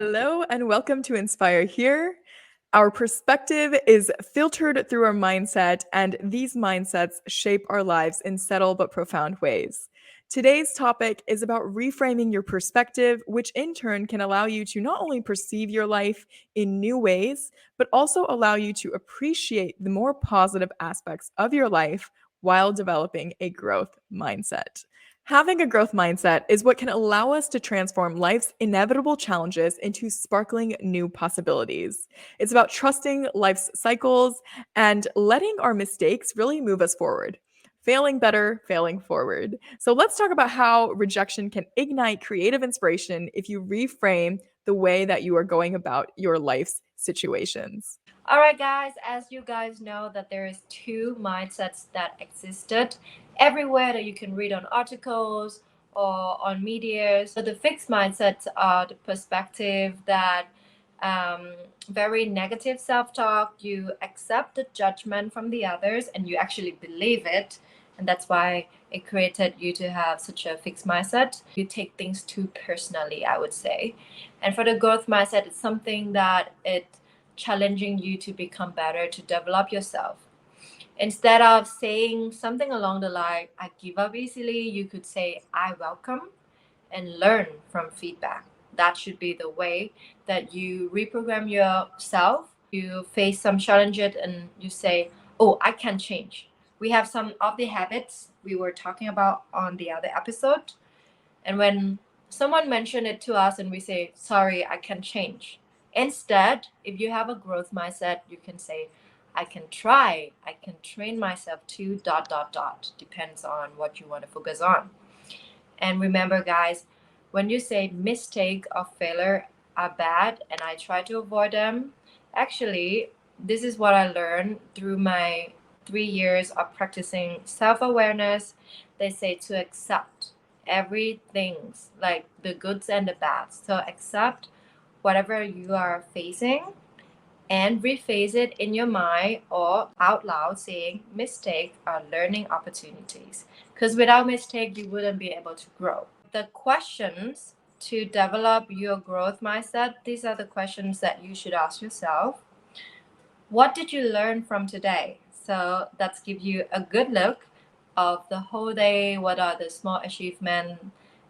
Hello and welcome to InspirHere. Our perspective is filtered through our mindset, and these mindsets shape our lives in subtle but profound ways. Today's topic is about reframing your perspective, which in turn can allow you to not only perceive your life in new ways, but also allow you to appreciate the more positive aspects of your life while developing a growth mindset. Having a growth mindset is what can allow us to transform life's inevitable challenges into sparkling new possibilities. It's about trusting life's cycles and letting our mistakes really move us forward. Failing better, failing forward. So let's talk about how rejection can ignite creative inspiration if you reframe the way that you are going about your life's situations. All right, guys, as you guys know that there is two mindsets that existed everywhere that you can read on articles or on medias. So the fixed mindsets are the perspective that very negative self-talk. You accept the judgment from the others and you actually believe it. And that's why it created you to have such a fixed mindset. You take things too personally, I would say. And for the growth mindset, it's something that it challenging you to become better, to develop yourself. Instead of saying something along the line, I give up easily, you could say, I welcome and learn from feedback. That should be the way that you reprogram yourself. You face some challenges and you say, oh, I can change. We have some of the habits we were talking about on the other episode. And when someone mentioned it to us and we say, sorry, I can change. Instead, if you have a growth mindset, you can say, I can try, I can train myself to dot dot dot. Depends on what you want to focus on. And remember, guys, when you say mistake or failure are bad and I try to avoid them, actually, this is what I learned through my 3 years of practicing self awareness. They say to accept everything, like the goods and the bads. So accept whatever you are facing and rephrase it in your mind or out loud saying mistake are learning opportunities, because without mistake you wouldn't be able to grow. The questions to develop your growth mindset, these are the questions that you should ask yourself. What did you learn from today? So that's give you a good look of the whole day. What are the small achievements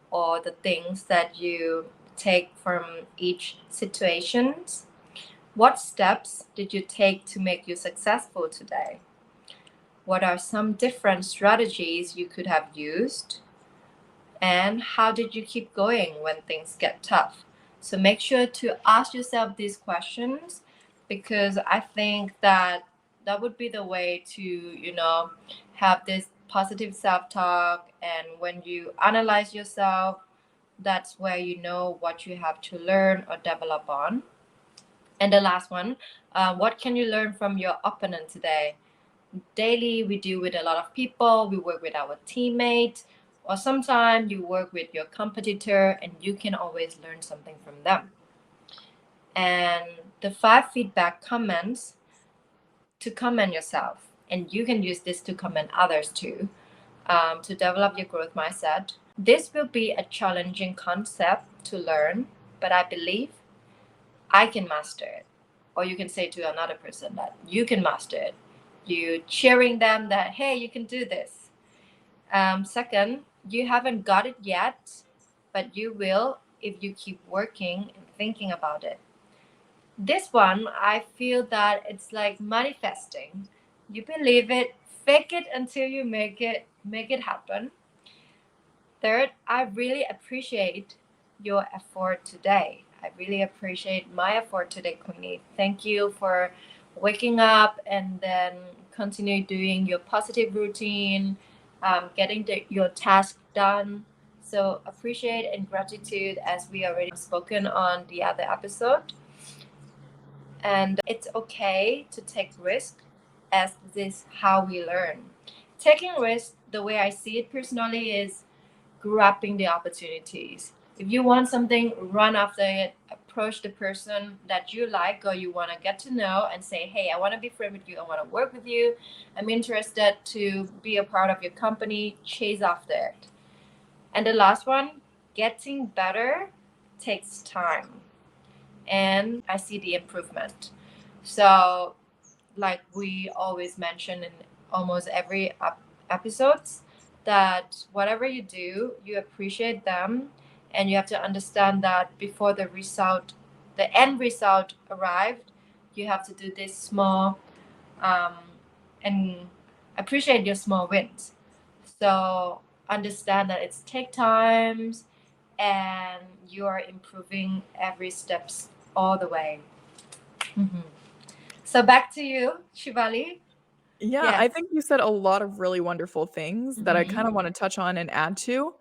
or the things that you take from each situations? What steps did you take to make you successful today? What are some different strategies you could have used? And how did you keep going when things get tough? So make sure to ask yourself these questions, because I think that that would be the way to, have this positive self-talk. And when you analyze yourself, that's where you know what you have to learn or develop on. And the last one, what can you learn from your opponent today? Daily, we deal with a lot of people. We work with our teammates, or sometimes you work with your competitor, and you can always learn something from them. And the 5 feedback comments to comment yourself, and you can use this to comment others too, to develop your growth mindset. This will be a challenging concept to learn, but I believe I can master it. Or you can say to another person that you can master it. You cheering them that, hey, you can do this. Second, you haven't got it yet, but you will if you keep working and thinking about it. This one, I feel that it's like manifesting. You believe it, fake it until you make it happen. Third, I really appreciate your effort today. I really appreciate my effort today, Queenie. Thank you for waking up and then continue doing your positive routine, getting your task done. So appreciate and gratitude, as we already spoken on the other episode. And it's okay to take risk, as this is how we learn. Taking risk, the way I see it personally, is grabbing the opportunities. If you want something, run after it. Approach the person that you like or you want to get to know and say, hey, I want to be friends with you. I want to work with you. I'm interested to be a part of your company. Chase after it. And the last one, getting better takes time. and I see the improvement. So, like we always mention in almost every episodes, that whatever you do, you appreciate them, and you have to understand that before the end result arrived, you have to do this small, um, and appreciate your small wins. So understand that it's take times, and you are improving every steps all the way. Mm-hmm. So back to you, Shivali. Yeah, Yes. I think you said a lot of really wonderful things that I Mm-hmm. kind of want to touch on and add to.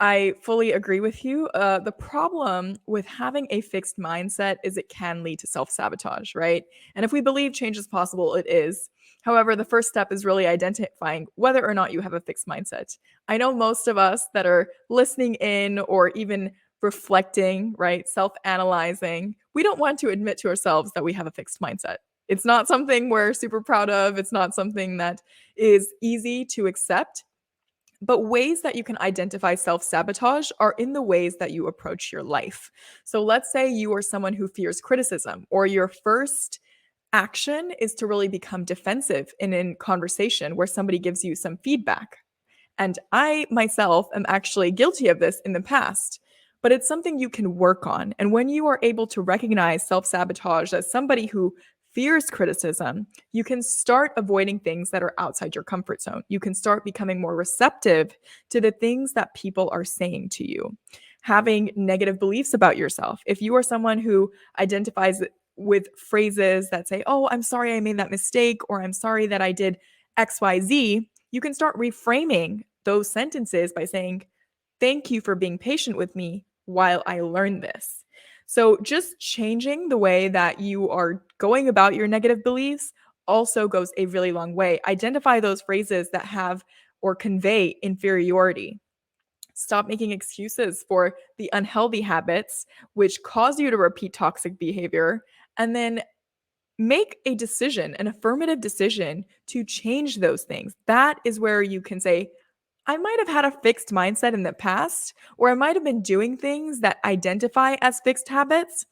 I fully agree with you. The problem with having a fixed mindset is it can lead to self sabotage, right? And if we believe change is possible, it is. However, the first step is really identifying whether or not you have a fixed mindset. I know most of us that are listening in or even reflecting, right, self analyzing, we don't want to admit to ourselves that we have a fixed mindset. It's not something we're super proud of. It's not something that is easy to accept. But ways that you can identify self sabotage are in the ways that you approach your life. So let's say you are someone who fears criticism, or your first action is to really become defensive in a conversation where somebody gives you some feedback. And I myself am actually guilty of this in the past, but it's something you can work on. And when you are able to recognize self sabotage as somebody who fears criticism, you can start avoiding things that are outside your comfort zone. You can start becoming more receptive to the things that people are saying to you. Having negative beliefs about yourself. If you are someone who identifies with phrases that say, "Oh, I'm sorry I made that mistake," or "I'm sorry that I did XYZ," you can start reframing those sentences by saying, "Thank you for being patient with me while I learn this." So, just changing the way that you are going about your negative beliefs also goes a really long way. Identify those phrases that have or convey inferiority. Stop making excuses for the unhealthy habits which cause you to repeat toxic behavior. And then make a decision, an affirmative decision to change those things. That is where you can say, I might have had a fixed mindset in the past, or I might have been doing things that identify as fixed habits,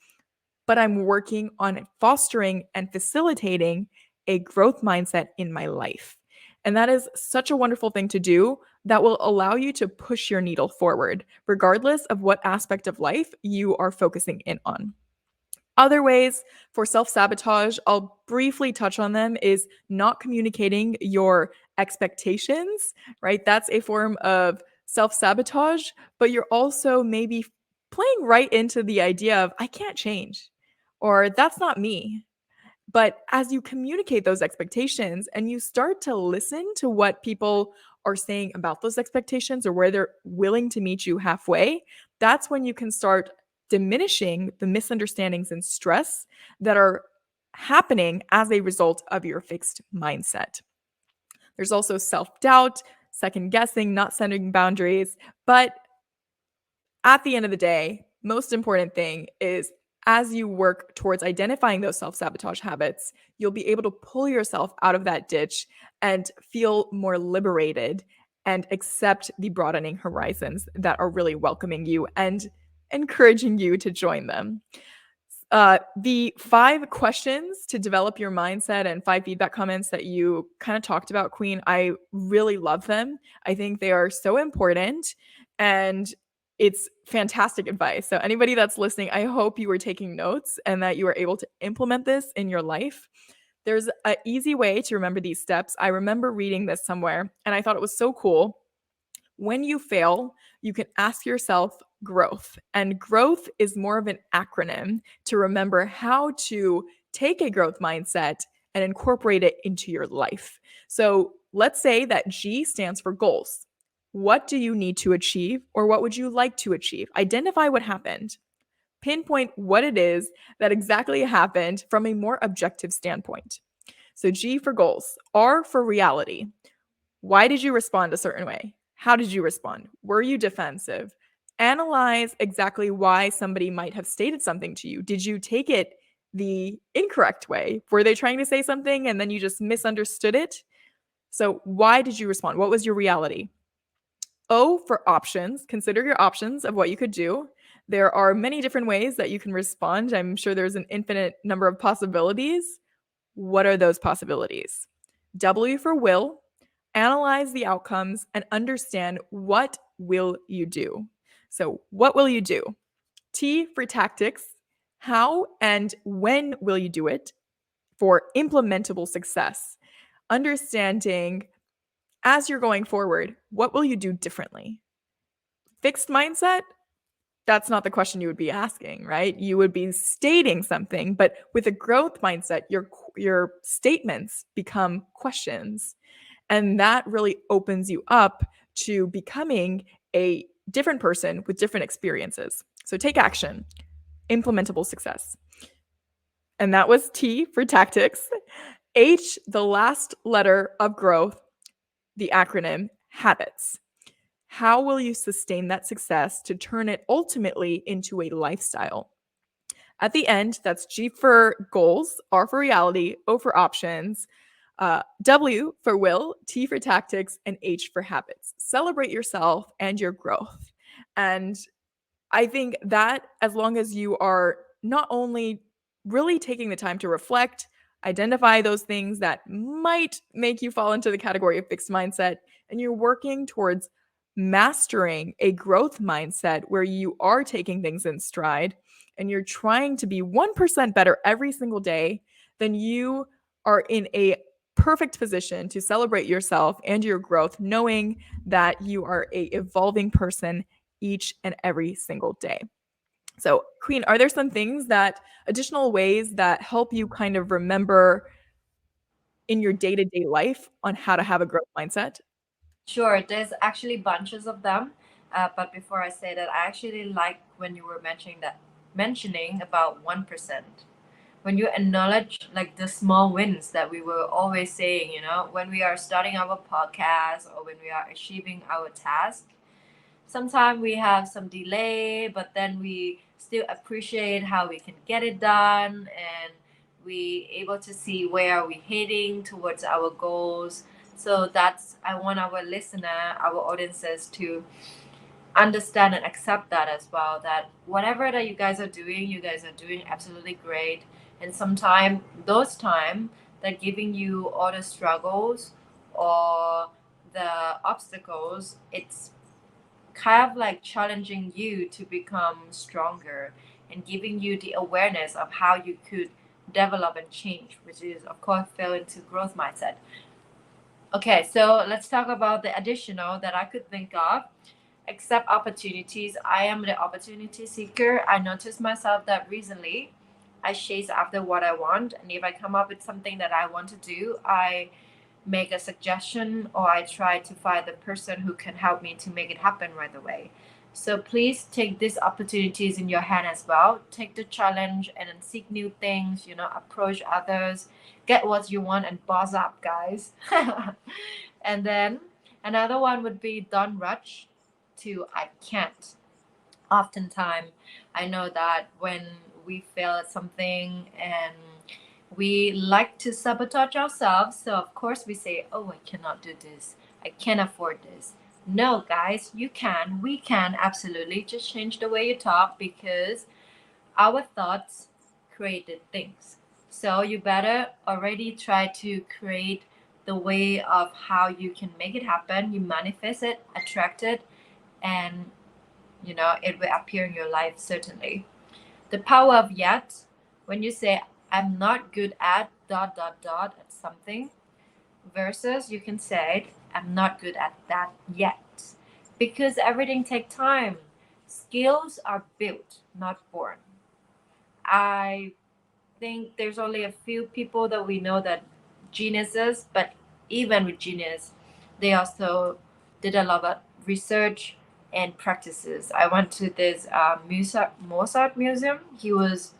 but I'm working on fostering and facilitating a growth mindset in my life. And that is such a wonderful thing to do that will allow you to push your needle forward, regardless of what aspect of life you are focusing in on. Other ways for self sabotage, I'll briefly touch on them, is not communicating your expectations, right? That's a form of self sabotage, but you're also maybe playing right into the idea of, I can't change, or that's not me. But as you communicate those expectations and you start to listen to what people are saying about those expectations or where they're willing to meet you halfway, that's when you can start diminishing the misunderstandings and stress that are happening as a result of your fixed mindset. There's also self doubt, second guessing, not setting boundaries. But at the end of the day, most important thing is as you work towards identifying those self sabotage habits, you'll be able to pull yourself out of that ditch and feel more liberated and accept the broadening horizons that are really welcoming you and encouraging you to join them. The 5 questions to develop your mindset and 5 feedback comments that you kind of talked about, Queen, I really love them. I think they are so important and it's fantastic advice. So, anybody that's listening, I hope you were taking notes and that you are able to implement this in your life. There's an easy way to remember these steps. I remember reading this somewhere and I thought it was so cool. When you fail, you can ask yourself growth. And growth is more of an acronym to remember how to take a growth mindset and incorporate it into your life. So let's say that G stands for goals. What do you need to achieve, or what would you like to achieve? Identify what happened. Pinpoint what it is that exactly happened from a more objective standpoint. So G for goals, R for reality. Why did you respond a certain way? How did you respond? Were you defensive? Analyze exactly why somebody might have stated something to you. Did you take it the incorrect way? Were they trying to say something and then you just misunderstood it? So, why did you respond? What was your reality? O for options. Consider your options of what you could do. There are many different ways that you can respond. I'm sure there's an infinite number of possibilities. What are those possibilities? W for will, analyze the outcomes and understand what will you do. So, what will you do? T for tactics, how and when will you do it for implementable success? Understanding as you're going forward, what will you do differently? Fixed mindset, that's not the question you would be asking, right? You would be stating something, but with a growth mindset, your statements become questions. And that really opens you up to becoming a different person with different experiences. So take action, implementable success. And that was T for tactics. H, the last letter of growth, the acronym habits. How will you sustain that success to turn it ultimately into a lifestyle? At the end, that's G for goals, R for reality, O for options, W for will, T for tactics, and H for habits. Celebrate yourself and your growth. And I think that as long as you are not only really taking the time to reflect, identify those things that might make you fall into the category of fixed mindset, and you're working towards mastering a growth mindset where you are taking things in stride and you're trying to be 1% better every single day, then you are in a perfect position to celebrate yourself and your growth, knowing that you are a evolving person each and every single day. So, Queen, are there some things that additional ways that help you kind of remember in your day to day life on how to have a growth mindset? Sure, there's actually bunches of them. But before I say that, I actually like when you were mentioning about 1%. When you acknowledge like the small wins that we were always saying, when we are starting our podcast or when we are achieving our task, sometimes we have some delay, but then we still appreciate how we can get it done, and we able to see where are we heading towards our goals. So that's, I want our listener, our audiences to understand and accept that as well, that whatever that you guys are doing absolutely great. And sometimes those time that giving you all the struggles or the obstacles, it's kind of like challenging you to become stronger and giving you the awareness of how you could develop and change, which is of course fell into growth mindset. Okay, so let's talk about the additional that I could think of. Accept opportunities. I am the opportunity seeker. I noticed myself that recently I chase after what I want, and if I come up with something that I want to do, I make a suggestion or I try to find the person who can help me to make it happen right away. So please take these opportunities in your hand as well. Take the challenge and then seek new things, approach others, get what you want and boss up, guys. And then another one would be don't rush to I can't. Oftentimes, I know that when we fail at something and we like to sabotage ourselves, so of course we say, oh, I cannot do this, I can't afford this. No, guys, you can, we can absolutely just change the way you talk, because our thoughts created things. So you better already try to create the way of how you can make it happen. You manifest it, attract it, and it will appear in your life certainly. The power of yet, when you say I'm not good at dot dot dot at something, versus you can say I'm not good at that yet, because everything takes time. Skills are built, not born. I think there's only a few people that we know that geniuses, but even with genius, they also did a lot of research and practices. I went to this Mozart museum. He was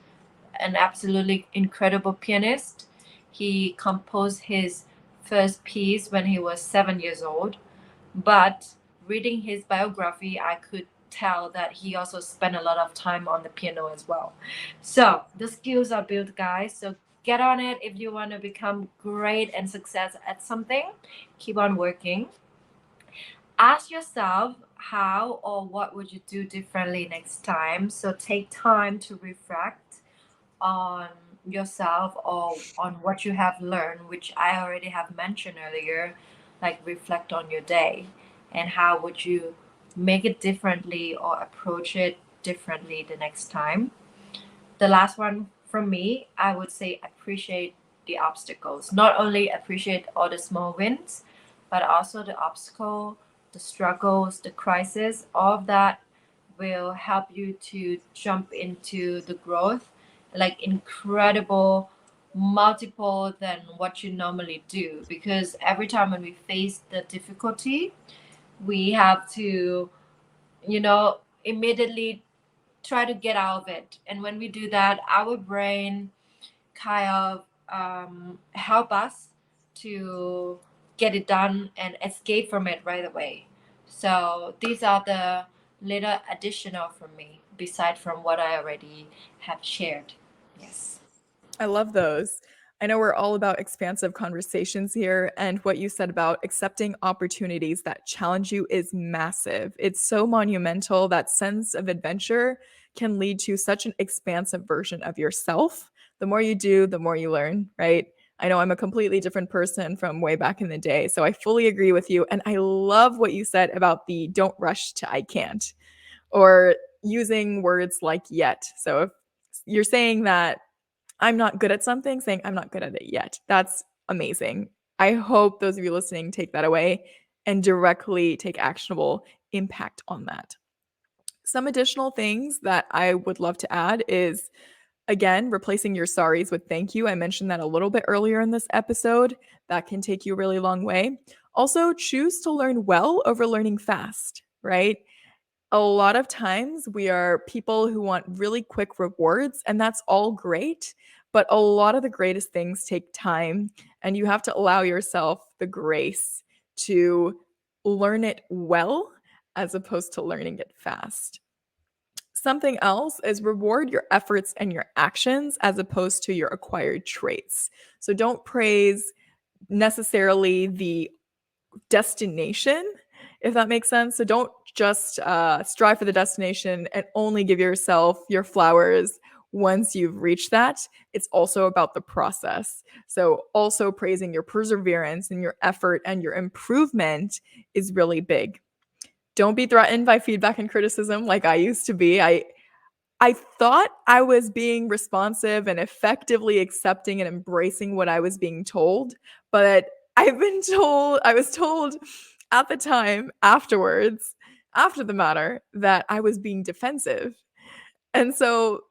an absolutely incredible pianist. He composed his first piece when he was 7 years old, but reading his biography, I could tell that he also spent a lot of time on the piano as well. So the skills are built, guys. So get on it if you want to become great and success at something. Keep on working. Ask yourself how or what would you do differently next time. So take time to reflect on yourself or on what you have learned, which I already have mentioned earlier, like reflect on your day and how would you make it differently or approach it differently the next time. The last one from me, I would say appreciate the obstacles. Not only appreciate all the small wins, but also the obstacle, the struggles, the crisis, all of that will help you to jump into the growth like incredible multiple than what you normally do, because every time when we face the difficulty we have to, immediately try to get out of it. And when we do that, our brain kind of help us to get it done and escape from it right away. So these are the little additional from me, beside from what I already have shared. Yes. I love those. I know we're all about expansive conversations here, and what you said about accepting opportunities that challenge you is massive. It's so monumental. That sense of adventure can lead to such an expansive version of yourself. The more you do, the more you learn, right? I know I'm a completely different person from way back in the day, so I fully agree with you. And I love what you said about the don't rush to I can't, or using words like yet. So if you're saying that I'm not good at something, saying I'm not good at it yet. That's amazing. I hope those of you listening take that away and directly take actionable impact on that. Some additional things that I would love to add is, again, replacing your sorries with thank you. I mentioned that a little bit earlier in this episode. That can take you a really long way. Also, choose to learn well over learning fast, right? A lot of times we are people who want really quick rewards, and that's all great. But a lot of the greatest things take time, and you have to allow yourself the grace to learn it well as opposed to learning it fast. Something else is reward your efforts and your actions as opposed to your acquired traits. So don't praise necessarily the destination, if that makes sense. So don't just strive for the destination and only give yourself your flowers once you've reached that. It's also about the process. So also praising your perseverance and your effort and your improvement is really big. Don't be threatened by feedback and criticism like I used to be. I thought I was being responsive and effectively accepting and embracing what I was being told, but I was told at the time afterwards, after the matter, that I was being defensive. And so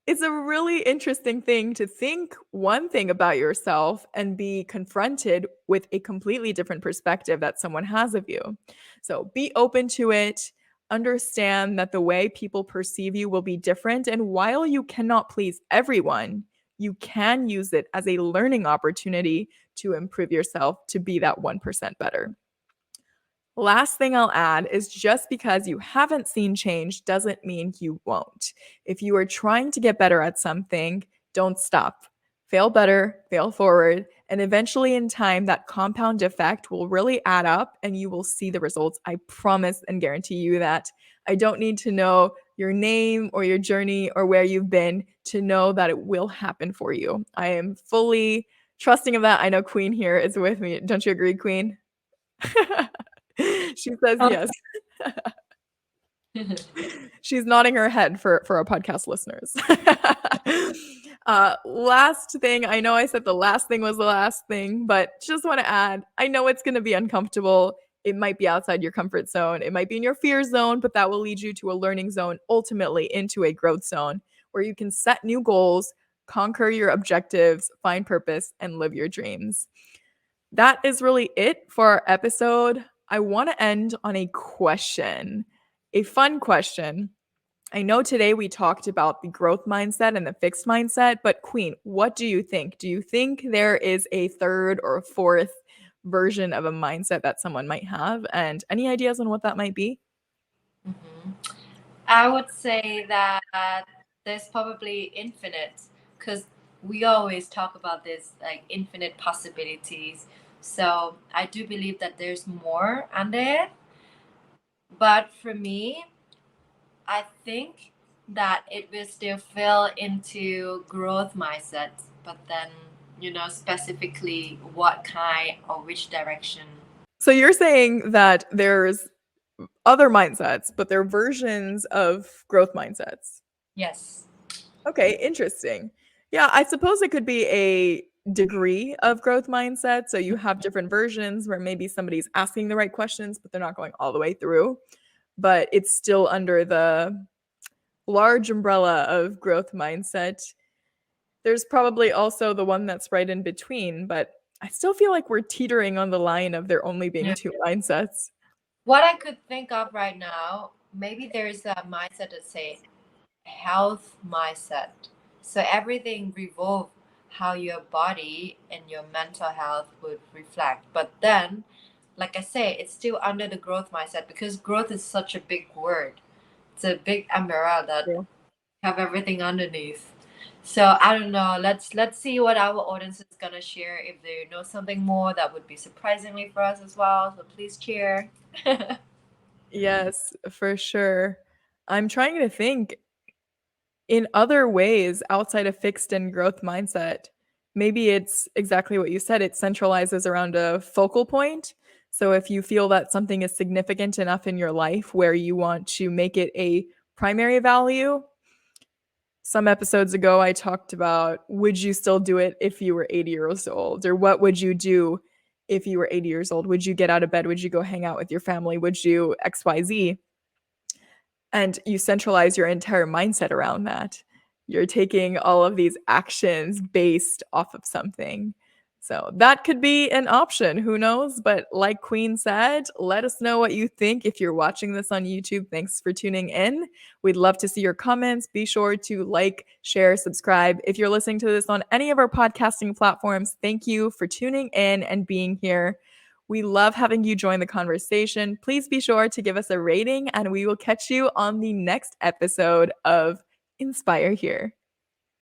it's a really interesting thing to think one thing about yourself and be confronted with a completely different perspective that someone has of you. So be open to it. Understand that the way people perceive you will be different. And while you cannot please everyone, you can use it as a learning opportunity to improve yourself to be that 1% better. Last thing I'll add is just because you haven't seen change doesn't mean you won't. If you are trying to get better at something, don't stop. Fail better, fail forward, and eventually in time, that compound effect will really add up and you will see the results. I promise and guarantee you that. I don't need to know your name or your journey or where you've been to know that it will happen for you. I am fully trusting of that. I know Queen here is with me. Don't you agree, Queen? She says yes. She's nodding her head for our podcast listeners. Last thing, I know I said the last thing was the last thing, but just want to add, I know it's going to be uncomfortable. It might be outside your comfort zone. It might be in your fear zone, but that will lead you to a learning zone, ultimately into a growth zone where you can set new goals, conquer your objectives, find purpose, and live your dreams. That is really it for our episode. I want to end on a question, a fun question. I know today we talked about the growth mindset and the fixed mindset, but Queen, what do you think? Do you think there is a third or a fourth version of a mindset that someone might have? And any ideas on what that might be? Mhm. I would say that there's probably infinite, because we always talk about this like infinite possibilities. So I do believe that there's more on there. But for me, I think that it will still fall into growth mindset, but then, specifically what kind or which direction. So you're saying that there's other mindsets, but they're versions of growth mindsets. Yes. Okay, interesting. Yeah, I suppose it could be a degree of growth mindset. So you have different versions where maybe somebody's asking the right questions, but they're not going all the way through. But it's still under the large umbrella of growth mindset. There's probably also the one that's right in between, but I still feel like we're teetering on the line of there only being Yeah. two mindsets. What I could think of right now, maybe there's a mindset that say health mindset. So everything revolve how your body and your mental health would reflect. But then, like I say, it's still under the growth mindset because growth is such a big word. It's a big umbrella that Yeah. have everything underneath. So I don't know. Let's see what our audience is gonna share. If they know something more, that would be surprisingly for us as well. So please share. Yes, for sure. I'm trying to think in other ways outside of fixed and growth mindset. Maybe it's exactly what you said. It centralizes around a focal point. So if you feel that something is significant enough in your life where you want to make it a primary value, some episodes ago, I talked about would you still do it if you were 80 years old? Or what would you do if you were 80 years old? Would you get out of bed? Would you go hang out with your family? Would you XYZ? And you centralize your entire mindset around that. You're taking all of these actions based off of something. So that could be an option. Who knows? But like Queen said, let us know what you think. If you're watching this on YouTube, thanks for tuning in. We'd love to see your comments. Be sure to like, share, subscribe. If you're listening to this on any of our podcasting platforms, thank you for tuning in and being here. We love having you join the conversation. Please be sure to give us a rating, and we will catch you on the next episode of InspirHere.